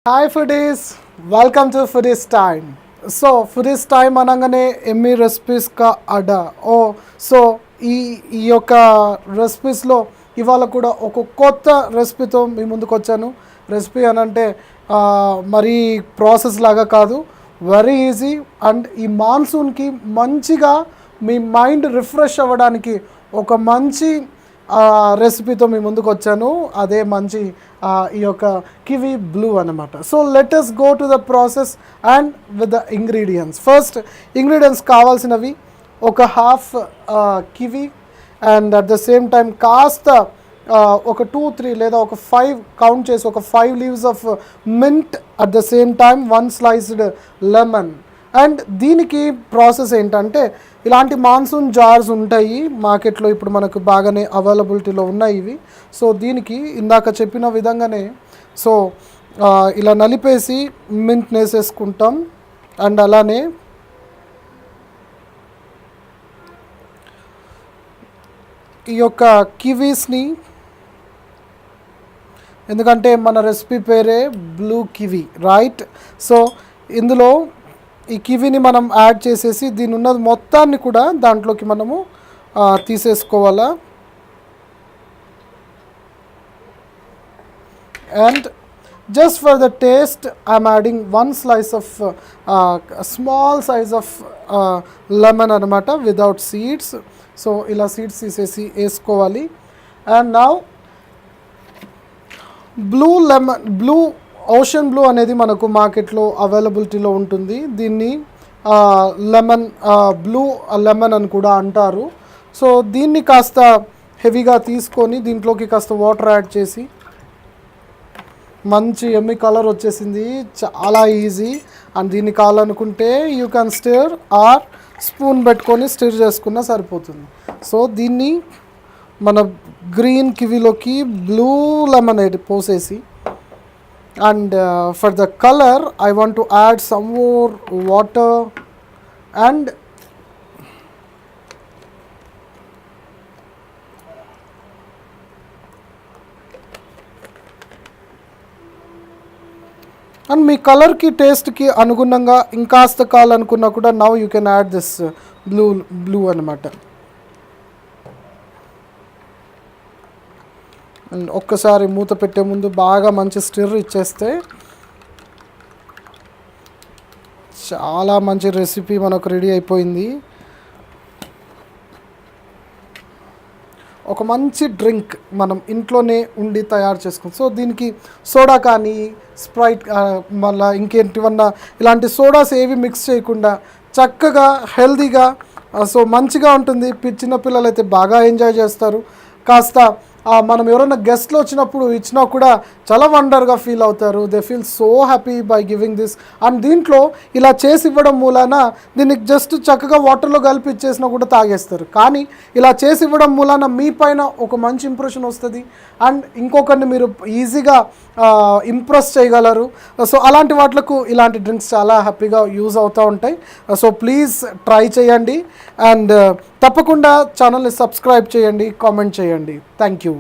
Hi foodies, welcome to foodies time. So foodies time అనగానే ఎమ్మి recipes కా అడా so ఈ ఈ యొక్క రెసిపీస్లో ఇవాళ కూడా ఒక కొత్త రెసిపీతో మీ ముందుకు వచ్చాను. రెసిపీ అని అంటే మరీ ప్రాసెస్ లాగా కాదు, వెరీ ఈజీ. అండ్ ఈ మాన్సూన్కి మంచిగా మీ మైండ్ రిఫ్రెష్ అవ్వడానికి ఒక మంచి రెసిపీతో మీ ముందుకు వచ్చాను. అదే మంచి ఈ యొక్క కివీ బ్లూ అనమాట. So let us go to the process and with the ingredients. First ingredients కావాల్సినవి ఒక half kiwi and at the same time కాస్త ఒక 2-3 లేదా ఒక 5 కౌంట్ చేసి ఒక 5 leaves of mint, at the same time 1 sliced lemon. And దీనికి process ఏంటంటే ఇలాంటి మాన్సూన్ జార్స్ ఉంటాయి మార్కెట్లో, ఇప్పుడు మనకు బాగానే అవైలబిలిటీలో ఉన్నాయి ఇవి. సో దీనికి ఇందాక చెప్పిన విధంగానే సో ఇలా నలిపేసి మింట్ వేసేసుకుంటాం. అండ్ అలానే ఈ యొక్క కివీస్ని, ఎందుకంటే మన రెసిపీ పేరే బ్లూ కివీ రైట్. సో ఇందులో ఈ కివీని మనం యాడ్ చేసేసి దీని ఉన్నది మొత్తాన్ని కూడా దాంట్లోకి మనము తీసేసుకోవాలా. And just for the taste I'm adding 1 slice of small size of lemon అనమాట, వితౌట్ సీడ్స్. సో ఇలా సీడ్స్ తీసేసి వేసుకోవాలి. And now blue ocean blue అనేది మనకు మార్కెట్లో అవైలబిలిటీలో ఉంటుంది. దీన్ని లెమన్ బ్లూ లెమన్ అని కూడా అంటారు. సో దీన్ని కాస్త హెవీగా తీసుకొని దీంట్లోకి కాస్త వాటర్ యాడ్ చేసి మంచి ఎమ్మి కలర్ వచ్చేసింది, చాలా ఈజీ. అండ్ దీన్ని కావాలనుకుంటే you can stir or spoon పెట్టుకొని స్టిర్ చేసుకున్నా సరిపోతుంది. సో దీన్ని మన గ్రీన్ కివీలోకి బ్లూ లెమన్ పోసేసి, and for the color I want to add some more water and మీ కలర్కి టేస్ట్కి అనుగుణంగా ఇంకాస్త కావాలనుకున్నా కూడా now you can add this blue అనమాట. అండ్ ఒక్కసారి మూత పెట్టే ముందు బాగా మంచి స్టిర్ ఇచ్చేస్తే చాలా మంచి రెసిపీ మనకు రెడీ అయిపోయింది. ఒక మంచి డ్రింక్ మనం ఇంట్లోనే ఉండి తయారు చేసుకుంటాం. సో దీనికి సోడా కానీ స్ప్రైట్ మళ్ళీ ఇంకేంటివన్నా ఇలాంటి సోడాస్ ఏవి మిక్స్ చేయకుండా చక్కగా హెల్తీగా సో మంచిగా ఉంటుంది. చిన్నపిల్లలు అయితే బాగా ఎంజాయ్ చేస్తారు. కాస్త మనం ఎవరైనా గెస్ట్లు వచ్చినప్పుడు ఇచ్చినా కూడా చాలా వండర్గా ఫీల్ అవుతారు. They feel so happy by giving this. And దీంట్లో ఇలా చేసి ఇవ్వడం మూలాన దీనికి జస్ట్ చక్కగా వాటర్లో కలిపి ఇచ్చేసినా కూడా తాగేస్తారు. కానీ ఇలా చేసి ఇవ్వడం మూలాన మీ పైన ఒక మంచి ఇంప్రెషన్ వస్తుంది అండ్ ఇంకొకరిని మీరు ఈజీగా ఇంప్రెస్ చేయగలరు. సో అలాంటి వాటిలకు ఇలాంటి డ్రింక్స్ చాలా హ్యాపీగా యూజ్ అవుతూ ఉంటాయి. సో ప్లీజ్ ట్రై చేయండి అండ్ తప్పకుండా ఛానల్ని సబ్స్క్రైబ్ చేయండి, కామెంట్ చేయండి. Thank you.